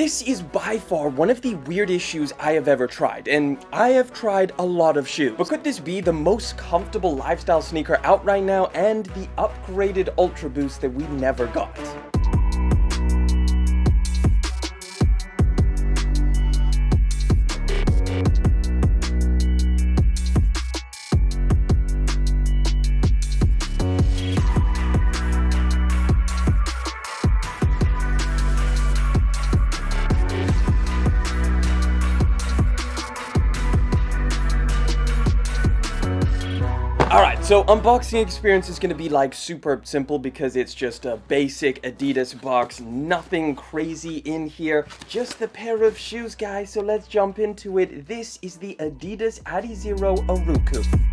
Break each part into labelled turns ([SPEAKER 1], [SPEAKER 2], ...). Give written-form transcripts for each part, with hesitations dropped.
[SPEAKER 1] This is by far one of the weirdest shoes I have ever tried, and I have tried a lot of shoes. But could this be the most comfortable lifestyle sneaker out right now and the upgraded Ultra Boost that we never got? Alright, so unboxing experience is going to be like super simple because it's just a basic Adidas box, nothing crazy in here, just the pair of shoes, guys, so let's jump into it. This is the Adidas Adidas Aruku.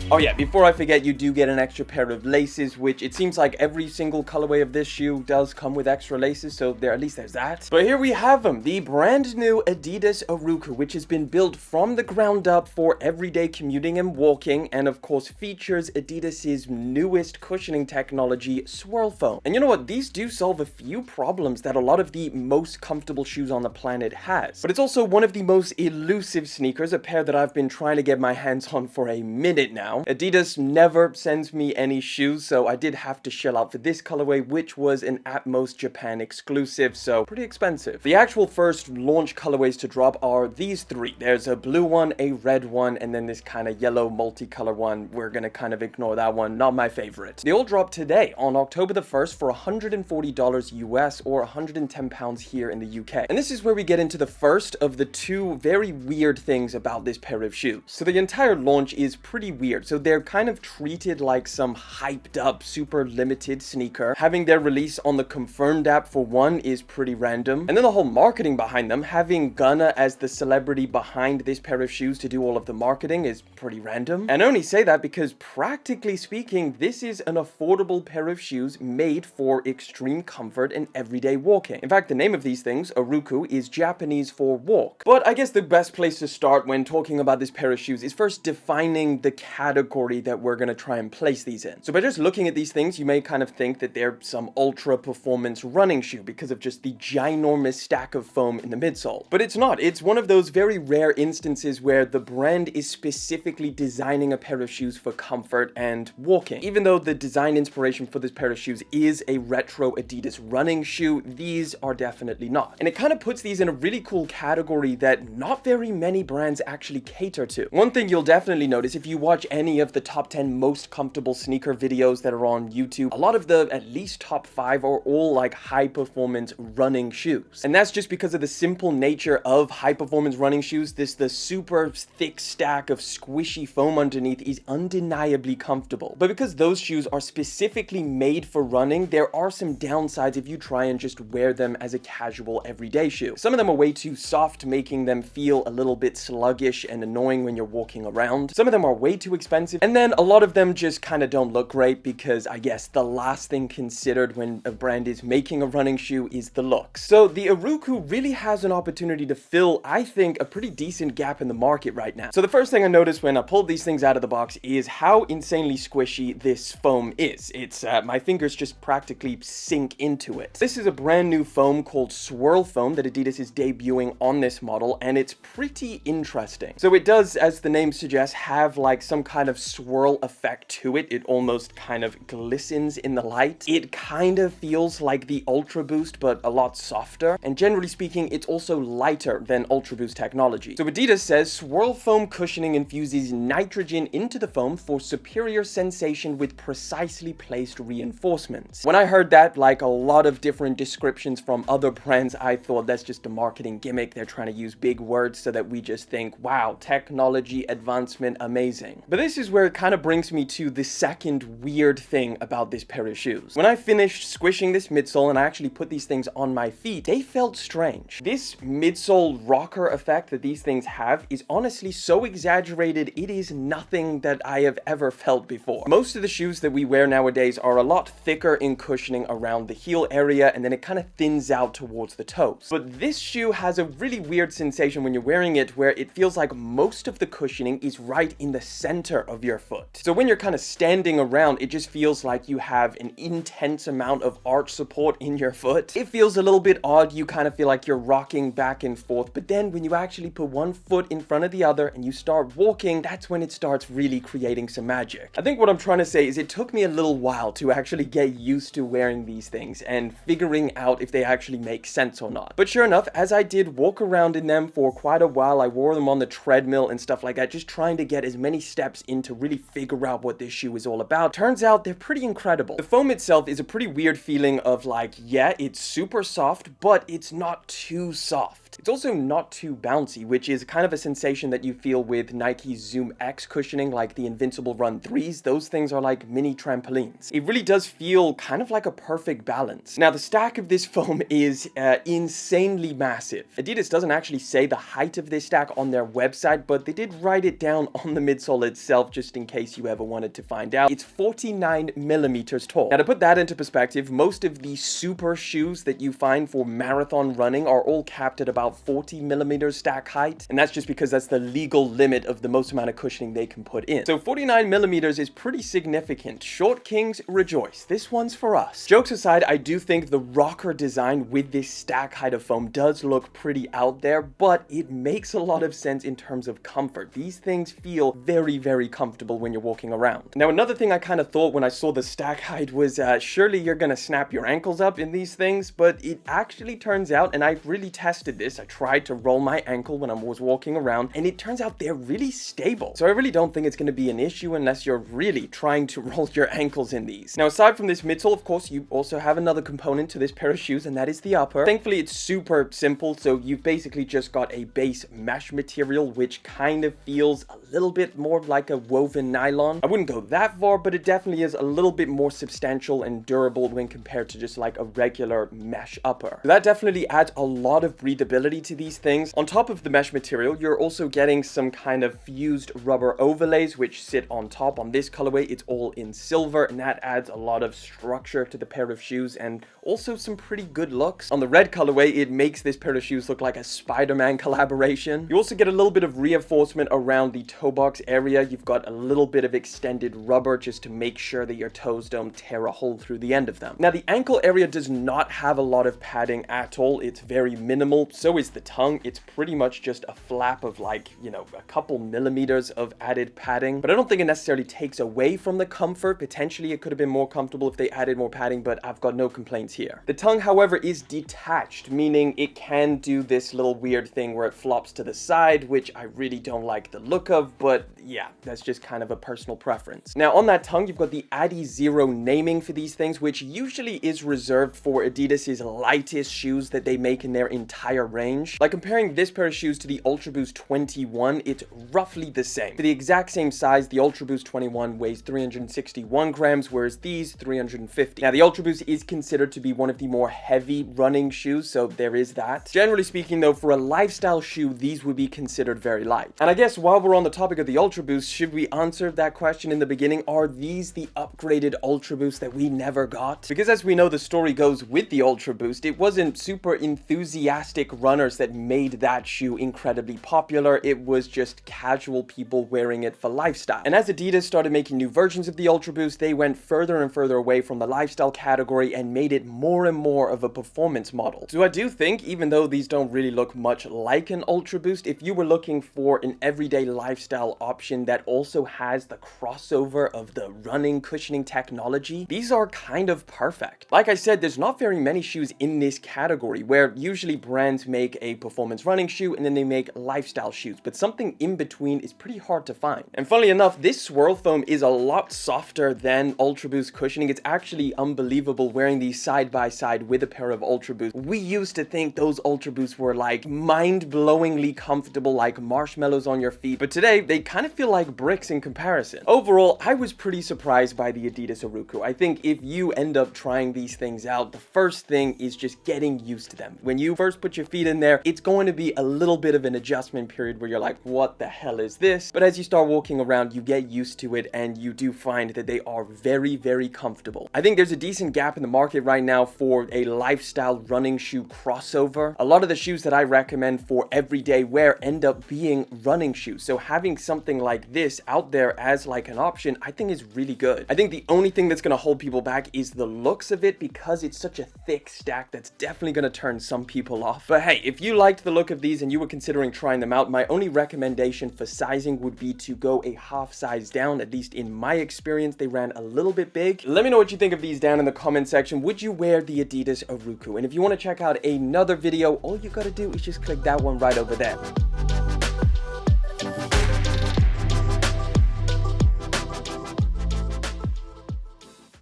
[SPEAKER 1] Oh yeah, before I forget, you do get an extra pair of laces, which it seems like every single colorway of this shoe does come with extra laces, so at least there's that. But here we have them, the brand new Adidas Aruku, which has been built from the ground up for everyday commuting and walking, and of course features Adidas's newest cushioning technology, swirl foam. And you know what, these do solve a few problems that a lot of the most comfortable shoes on the planet has. But it's also one of the most elusive sneakers, a pair that I've been trying to get my hands on for a minute now. Adidas never sends me any shoes, so I did have to shell out for this colorway, which was an Atmos Japan exclusive, so pretty expensive. The actual first launch colorways to drop are these three. There's a blue one, a red one, and then this kind of yellow multicolor one. We're gonna kind of ignore that one, not my favorite. They all drop today on October the 1st for $140 US or 110 pounds here in the UK. And this is where we get into the first of the two very weird things about this pair of shoes. So the entire launch is pretty weird. So they're kind of treated like some hyped up, super limited sneaker. Having their release on the Confirmed app for one is pretty random. And then the whole marketing behind them, having Gunna as the celebrity behind this pair of shoes to do all of the marketing is pretty random. And I only say that because practically speaking, this is an affordable pair of shoes made for extreme comfort and everyday walking. In fact, the name of these things, Aruku, is Japanese for walk. But I guess the best place to start when talking about this pair of shoes is first defining the category that we're going to try and place these in. So by just looking at these things, you may kind of think that they're some ultra performance running shoe because of just the ginormous stack of foam in the midsole. But it's not. It's one of those very rare instances where the brand is specifically designing a pair of shoes for comfort and walking. Even though the design inspiration for this pair of shoes is a retro Adidas running shoe, these are definitely not. And it kind of puts these in a really cool category that not very many brands actually cater to. One thing you'll definitely notice if you watch any of the top 10 most comfortable sneaker videos that are on YouTube, a lot of the at least top 5 are all like high performance running shoes. And that's just because of the simple nature of high performance running shoes. The super thick stack of squishy foam underneath is undeniably comfortable. But because those shoes are specifically made for running, there are some downsides if you try and just wear them as a casual everyday shoe. Some of them are way too soft, making them feel a little bit sluggish and annoying when you're walking around. Some of them are way too expensive, and then a lot of them just kind of don't look great because I guess the last thing considered when a brand is making a running shoe is the looks. So the Aruku really has an opportunity to fill, I think, a pretty decent gap in the market right now. So the first thing I noticed when I pulled these things out of the box is how insanely squishy this foam is. It's my fingers just practically sink into it. This is a brand new foam called swirl foam that Adidas is debuting on this model, and it's pretty interesting. So it does, as the name suggests, have like some kind of swirl effect to it. It almost kind of glistens in the light. It kind of feels like the Ultra Boost, but a lot softer. And generally speaking, it's also lighter than Ultra Boost technology. So Adidas says swirl foam cushioning infuses nitrogen into the foam for superior sensation with precisely placed reinforcements. When I heard that, like a lot of different descriptions from other brands, I thought that's just a marketing gimmick. They're trying to use big words so that we just think, wow, technology advancement, amazing. But this this is where it kind of brings me to the second weird thing about this pair of shoes. When I finished squishing this midsole and I actually put these things on my feet, they felt strange. This midsole rocker effect that these things have is honestly so exaggerated, it is nothing that I have ever felt before. Most of the shoes that we wear nowadays are a lot thicker in cushioning around the heel area, and then it kind of thins out towards the toes. But this shoe has a really weird sensation when you're wearing it, where it feels like most of the cushioning is right in the center of your foot. So when you're kind of standing around, it just feels like you have an intense amount of arch support in your foot. It feels a little bit odd. You kind of feel like you're rocking back and forth, but then when you actually put one foot in front of the other and you start walking, that's when it starts really creating some magic. I think what I'm trying to say is it took me a little while to actually get used to wearing these things and figuring out if they actually make sense or not. But sure enough, as I did walk around in them for quite a while, I wore them on the treadmill and stuff like that, just trying to get as many steps in to really figure out what this shoe is all about. Turns out they're pretty incredible. The foam itself is a pretty weird feeling of like, yeah, it's super soft, but it's not too soft. It's also not too bouncy, which is kind of a sensation that you feel with Nike's Zoom X cushioning, like the Invincible Run 3s. Those things are like mini trampolines. It really does feel kind of like a perfect balance. Now, the stack of this foam is insanely massive. Adidas doesn't actually say the height of this stack on their website, but they did write it down on the midsole itself, just in case you ever wanted to find out. It's 49 millimeters tall. Now, to put that into perspective, most of the super shoes that you find for marathon running are all capped at about 40 millimeters stack height, and that's just because that's the legal limit of the most amount of cushioning they can put in. So 49 millimeters is pretty significant. Short kings rejoice. This one's for us. Jokes aside, I do think the rocker design with this stack height of foam does look pretty out there, but it makes a lot of sense in terms of comfort. These things feel very, very comfortable when you're walking around. Now, another thing I kind of thought when I saw the stack height was surely you're gonna snap your ankles up in these things, but it actually turns out, and I really tested this, I tried to roll my ankle when I was walking around, and it turns out they're really stable. So I really don't think it's going to be an issue unless you're really trying to roll your ankles in these. Now, aside from this midsole, of course, you also have another component to this pair of shoes, and that is the upper. Thankfully, it's super simple, so you've basically just got a base mesh material, which kind of feels a little bit more like a woven nylon. I wouldn't go that far, but it definitely is a little bit more substantial and durable when compared to just like a regular mesh upper. So that definitely adds a lot of breathability to these things. On top of the mesh material, you're also getting some kind of fused rubber overlays which sit on top. On this colorway, it's all in silver, and that adds a lot of structure to the pair of shoes and also some pretty good looks. On the red colorway, it makes this pair of shoes look like a Spider-Man collaboration. You also get a little bit of reinforcement around the toe box area. You've got a little bit of extended rubber just to make sure that your toes don't tear a hole through the end of them. Now, the ankle area does not have a lot of padding at all. It's very minimal. So is the tongue. It's pretty much just a flap of like, you know, a couple millimeters of added padding, but I don't think it necessarily takes away from the comfort. Potentially it could have been more comfortable if they added more padding, but I've got no complaints here. The tongue, however, is detached, meaning it can do this little weird thing where it flops to the side, which I really don't like the look of, but yeah, that's just kind of a personal preference. Now, on that tongue, you've got the Adi Zero naming for these things, which usually is reserved for Adidas's lightest shoes that they make in their entire range. Like comparing this pair of shoes to the Ultra Boost 21, it's roughly the same. For the exact same size, the Ultra Boost 21 weighs 361 grams, whereas these 350. Now, the Ultra Boost is considered to be one of the more heavy running shoes, so there is that. Generally speaking, though, for a lifestyle shoe, these would be considered very light. And I guess while we're on the topic of the Ultra Boost, should we answer that question in the beginning? Are these the upgraded Ultra Boost that we never got? Because as we know, the story goes with the Ultra Boost, it wasn't super enthusiastic runners that made that shoe incredibly popular. It was just casual people wearing it for lifestyle. And as Adidas started making new versions of the Ultra Boost, they went further and further away from the lifestyle category and made it more and more of a performance model. So I do think, even though these don't really look much like an Ultra Boost, if you were looking for an everyday lifestyle option that also has the crossover of the running cushioning technology, these are kind of perfect. Like I said, there's not very many shoes in this category, where usually brands make a performance running shoe and then they make lifestyle shoes, but something in between is pretty hard to find. And funnily enough, this swirl foam is a lot softer than Ultra Boost cushioning. It's actually unbelievable wearing these side by side with a pair of Ultra Boosts. We used to think those Ultra Boosts were like mind-blowingly comfortable, like marshmallows on your feet, but today they kind of feel like bricks in comparison. Overall, I was pretty surprised by the Adidas Aruku. I think if you end up trying these things out, the first thing is just getting used to them. When you first put your feet in there, it's going to be a little bit of an adjustment period where you're like, what the hell is this? But as you start walking around, you get used to it and you do find that they are very, very comfortable. I think there's a decent gap in the market right now for a lifestyle running shoe crossover. A lot of the shoes that I recommend for everyday wear end up being running shoes. So having something like this out there as like an option, I think is really good. I think the only thing that's going to hold people back is the looks of it, because it's such a thick stack that's definitely going to turn some people off. But hey, if you liked the look of these and you were considering trying them out, my only recommendation for sizing would be to go a half size down. At least in my experience, they ran a little bit big. Let me know what you think of these down in the comment section. Would you wear the Adidas Aruku? And if you want to check out another video, all you gotta do is just click that one right over there.